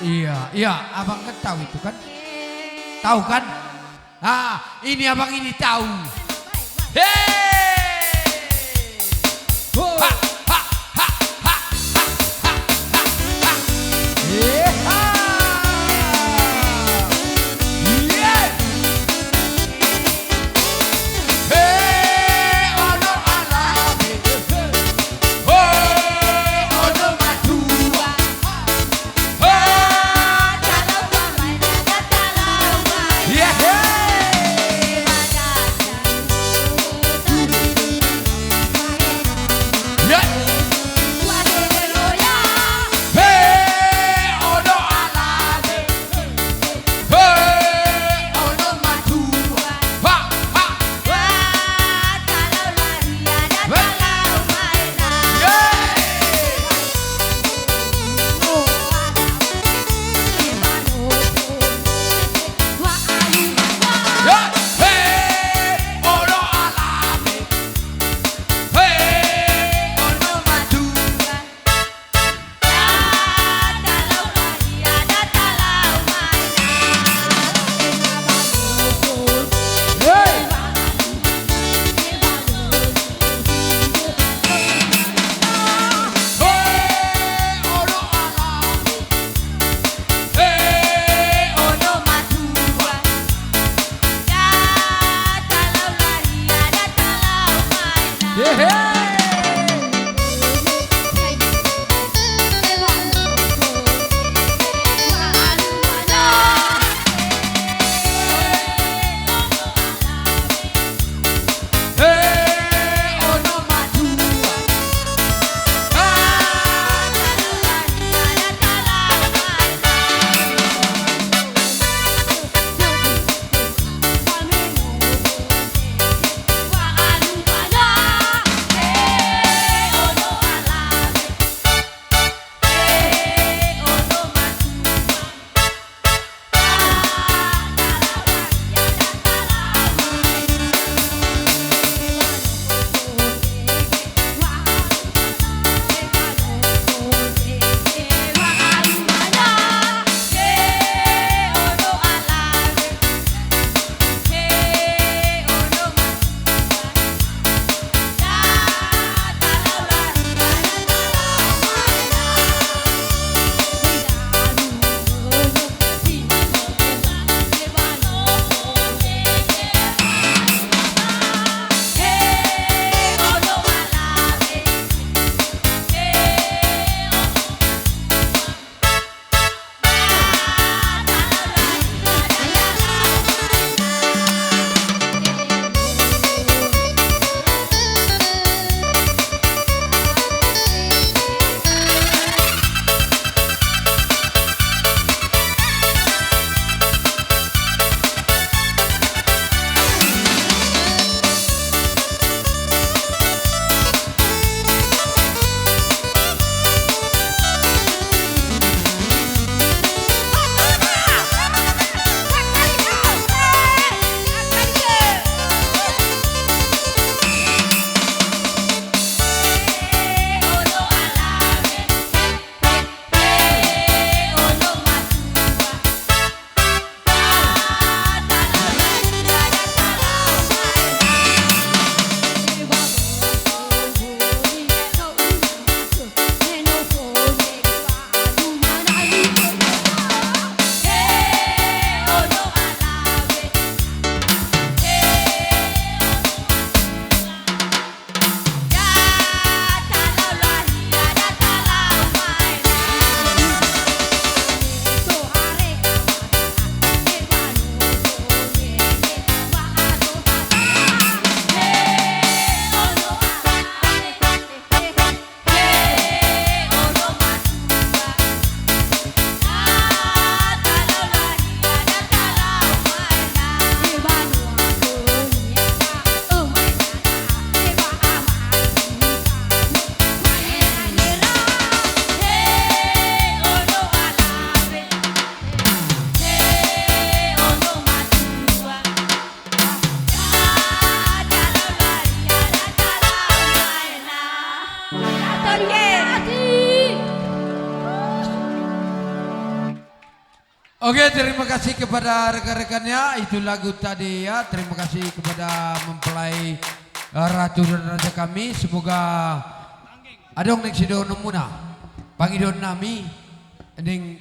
Iya, abang kan tahu itu kan? Tahu kan? Ah, ini abang ini tahu. Hei! Ha, ha, ha, ha, ha, ha, ha, ha. Yeha! Yeah! Hey, ono alami. Hey, ono madua. Yeah, hey! Oke, terima kasih kepada rekan-rekannya. Itu lagu tadi ya. Terima kasih kepada mempelai ratu dan raja kami. Semoga adong nek sidon muna. Pangidon nami ning